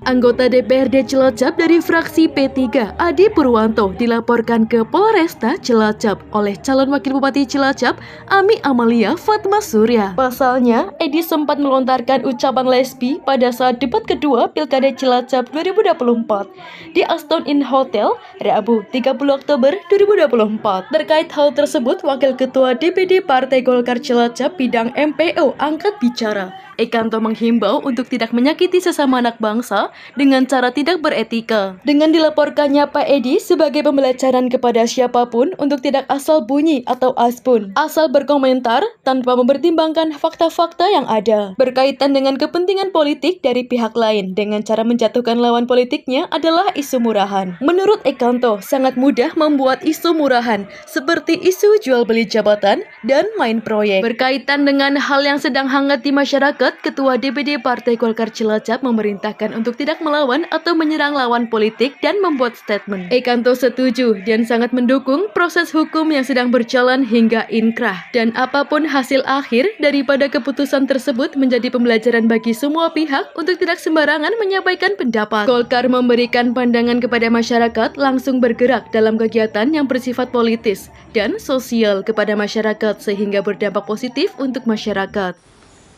Anggota DPRD Cilacap dari fraksi P3, Adi Purwanto, dilaporkan ke Polresta Cilacap oleh calon wakil bupati Cilacap, Ami Amalia Fatma Surya. Pasalnya, Edi sempat melontarkan ucapan lesbi pada saat debat kedua Pilkada Cilacap 2024 di Aston Inn Hotel, Rabu 30 Oktober 2024. Terkait hal tersebut, Wakil Ketua DPD Partai Golkar Cilacap bidang MPO angkat bicara. Ekanto menghimbau untuk tidak menyakiti sesama anak bangsa dengan cara tidak beretika. Dengan dilaporkannya Pak Edi sebagai pembelajaran kepada siapapun untuk tidak asal bunyi atau asbun, asal berkomentar tanpa mempertimbangkan fakta-fakta yang ada. Berkaitan dengan kepentingan politik dari pihak lain dengan cara menjatuhkan lawan politiknya adalah isu murahan. Menurut Ekanto, sangat mudah membuat isu murahan seperti isu jual beli jabatan dan main proyek. Berkaitan dengan hal yang sedang hangat di masyarakat, Ketua DPD Partai Golkar Cilacap memerintahkan untuk tidak melawan atau menyerang lawan politik dan membuat statement. Ekanto setuju dan sangat mendukung proses hukum yang sedang berjalan hingga inkrah. Dan apapun hasil akhir daripada keputusan tersebut menjadi pembelajaran bagi semua pihak untuk tidak sembarangan menyampaikan pendapat. Golkar memberikan pandangan kepada masyarakat langsung bergerak dalam kegiatan yang bersifat politis dan sosial kepada masyarakat sehingga berdampak positif untuk masyarakat.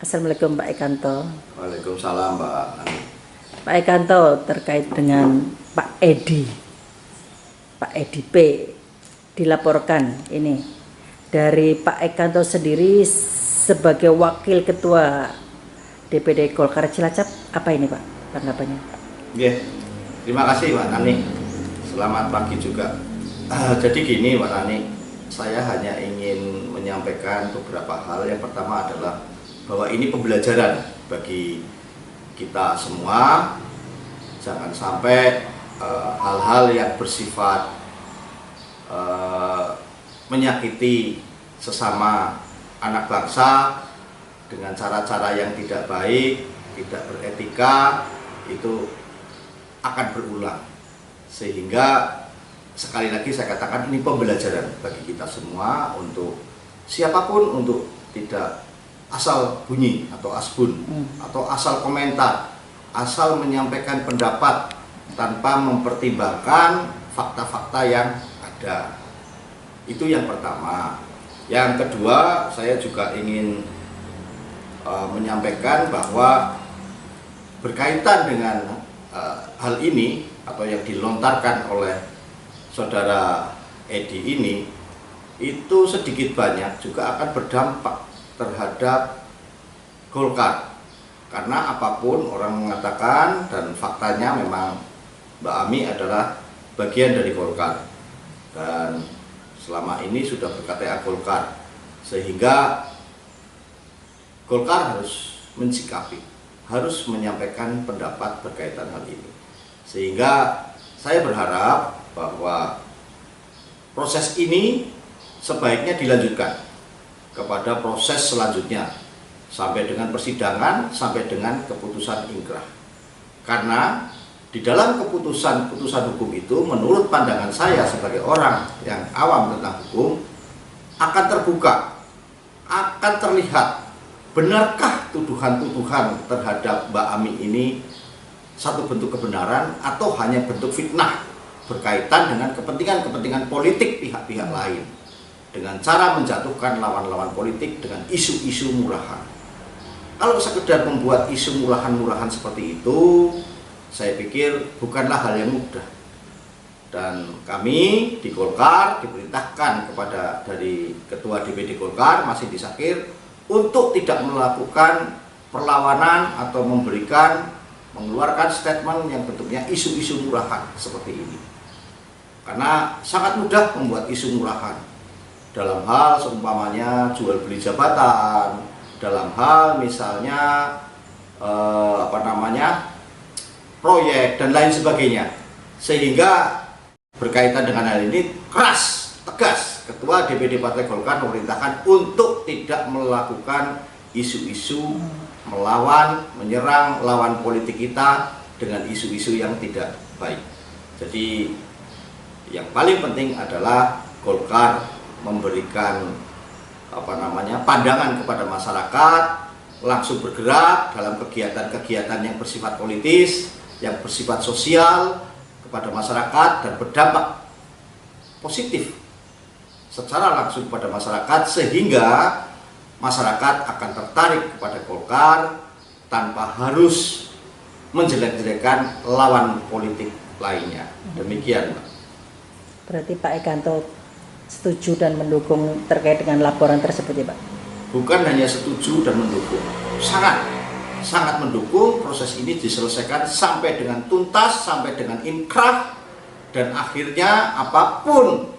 Assalamualaikum Pak Ekanto. Waalaikumsalam Mbak Ani. Pak Ekanto, terkait dengan Pak Edi P dilaporkan ini dari Pak Ekanto sendiri sebagai wakil ketua DPD Golkar Cilacap, apa ini Pak tanggapannya? Oke, terima kasih Mbak Ani. Selamat pagi juga. Jadi gini Mbak Ani, saya hanya ingin menyampaikan beberapa hal. Yang pertama adalah bahwa ini pembelajaran bagi kita semua. Jangan sampai hal-hal yang bersifat menyakiti sesama anak bangsa dengan cara-cara yang tidak baik, tidak beretika, itu akan berulang. Sehingga sekali lagi saya katakan ini pembelajaran bagi kita semua untuk siapapun untuk tidak asal bunyi atau asbun atau asal komentar, asal menyampaikan pendapat tanpa mempertimbangkan fakta-fakta yang ada. Itu yang pertama. Yang kedua, saya juga ingin menyampaikan bahwa berkaitan dengan hal ini atau yang dilontarkan oleh saudara Edi ini, itu sedikit banyak juga akan berdampak terhadap Golkar. Karena apapun orang mengatakan, dan faktanya memang Mbak Ami adalah bagian dari Golkar dan selama ini sudah ber-KTA Golkar, sehingga Golkar harus mensikapi, harus menyampaikan pendapat berkaitan hal ini. Sehingga saya berharap bahwa proses ini sebaiknya dilanjutkan kepada proses selanjutnya sampai dengan persidangan, sampai dengan keputusan inkrah. Karena di dalam keputusan hukum itu, menurut pandangan saya sebagai orang yang awam tentang hukum, akan terbuka, akan terlihat benarkah tuduhan-tuduhan terhadap Mbak Ami ini satu bentuk kebenaran atau hanya bentuk fitnah berkaitan dengan kepentingan-kepentingan politik pihak-pihak lain, dengan cara menjatuhkan lawan-lawan politik dengan isu-isu murahan. Kalau sekedar membuat isu murahan-murahan seperti itu, saya pikir bukanlah hal yang mudah. Dan kami di Golkar diperintahkan kepada dari Ketua DPD Golkar, Mas Edi Sakir, untuk tidak melakukan perlawanan atau mengeluarkan statement yang bentuknya isu-isu murahan seperti ini. Karena sangat mudah membuat isu murahan dalam hal seumpamanya jual beli jabatan, dalam hal misalnya proyek dan lain sebagainya. Sehingga berkaitan dengan hal ini keras, tegas Ketua DPD Partai Golkar memerintahkan untuk tidak melakukan isu-isu melawan, menyerang lawan politik kita dengan isu-isu yang tidak baik. Jadi yang paling penting adalah Golkar memberikan pandangan kepada masyarakat, langsung bergerak dalam kegiatan-kegiatan yang bersifat politis, yang bersifat sosial kepada masyarakat dan berdampak positif secara langsung kepada masyarakat, sehingga masyarakat akan tertarik kepada Golkar tanpa harus menjelek-jelekan lawan politik lainnya. Demikian, Mbak. Berarti Pak Ekanto setuju dan mendukung terkait dengan laporan tersebut ya Pak? Bukan hanya setuju dan mendukung, sangat mendukung proses ini diselesaikan sampai dengan tuntas, sampai dengan inkrah, dan akhirnya apapun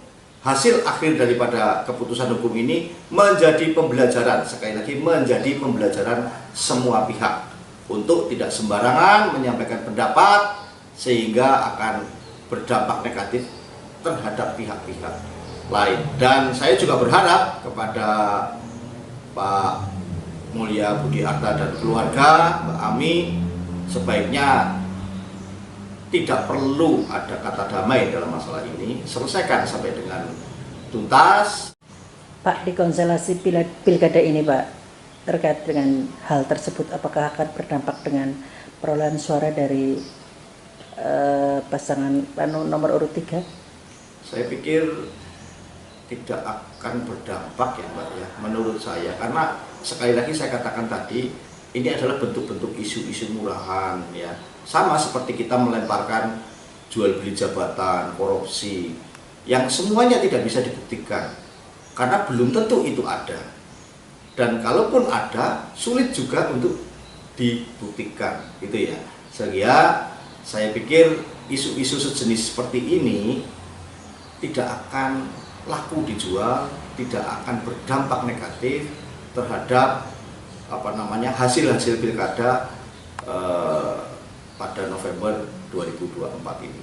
hasil akhir daripada keputusan hukum ini menjadi pembelajaran, sekali lagi menjadi pembelajaran semua pihak untuk tidak sembarangan menyampaikan pendapat sehingga akan berdampak negatif terhadap pihak-pihak lain. Dan saya juga berharap kepada Pak Mulya Budi Arta dan keluarga, Mbak Ami, sebaiknya tidak perlu ada kata damai dalam masalah ini, selesaikan sampai dengan tuntas. Pak, di konstelasi pilkada ini Pak, terkait dengan hal tersebut, apakah akan berdampak dengan perolehan suara dari pasangan nomor urut 3? Saya pikir tidak akan berdampak ya Mbak ya, menurut saya, karena sekali lagi saya katakan tadi, ini adalah bentuk-bentuk isu-isu murahan ya, sama seperti kita melemparkan jual beli jabatan, korupsi, yang semuanya tidak bisa dibuktikan karena belum tentu itu ada, dan kalaupun ada sulit juga untuk dibuktikan gitu ya. Sehingga saya pikir isu-isu sejenis seperti ini tidak akan laku dijual, tidak akan berdampak negatif terhadap hasil-hasil pilkada pada November 2024 ini.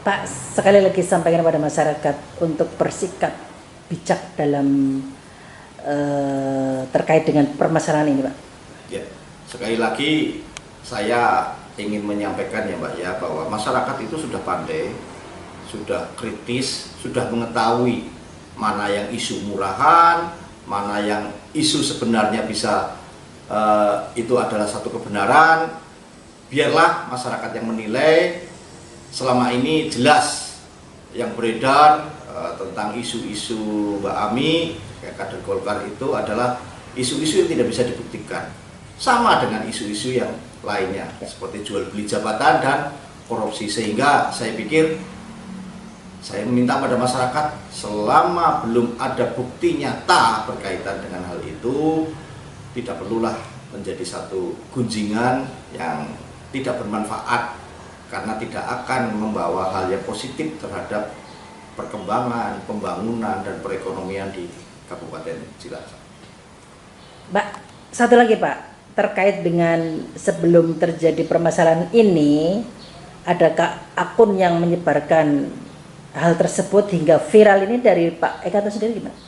Pak, sekali lagi sampaikan kepada masyarakat untuk bersikap bijak dalam terkait dengan permasalahan ini, Pak. Ya, sekali lagi saya ingin menyampaikan ya Mbak ya, bahwa masyarakat itu sudah pandai, sudah kritis, sudah mengetahui mana yang isu murahan, mana yang isu sebenarnya bisa itu adalah satu kebenaran. Biarlah masyarakat yang menilai. Selama ini jelas yang beredar tentang isu-isu Mbak Ami, kader Golkar, itu adalah isu-isu yang tidak bisa dibuktikan. Sama dengan isu-isu yang lainnya, seperti jual beli jabatan dan korupsi. Sehingga saya pikir, saya meminta pada masyarakat, selama belum ada bukti nyata berkaitan dengan hal itu, tidak perlulah menjadi satu gunjingan yang tidak bermanfaat, karena tidak akan membawa hal yang positif terhadap perkembangan, pembangunan, dan perekonomian di Kabupaten Cilacap. Mbak, satu lagi Pak, terkait dengan sebelum terjadi permasalahan ini, adakah akun yang menyebarkan hal tersebut hingga viral ini dari Pak Ekanto sendiri gimana?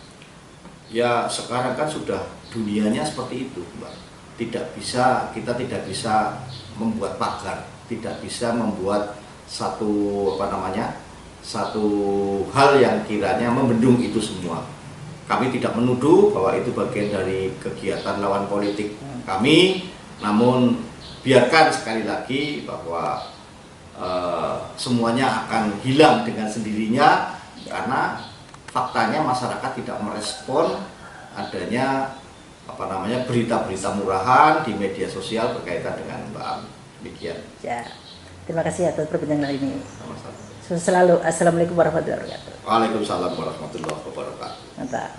Ya, sekarang kan sudah dunianya seperti itu, Mbak. Kita tidak bisa membuat pagar, tidak bisa membuat satu hal yang kiranya membendung itu semua. Kami tidak menuduh bahwa itu bagian dari kegiatan lawan politik kami, namun biarkan sekali lagi bahwa semuanya akan hilang dengan sendirinya, karena faktanya masyarakat tidak merespon adanya berita-berita murahan di media sosial berkaitan dengan Mbak Ami. Demikian. Ya, terima kasih atas perbincangan ini. Sama-sama. Selalu, assalamualaikum warahmatullahi wabarakatuh. Waalaikumsalam warahmatullahi wabarakatuh. Mantap.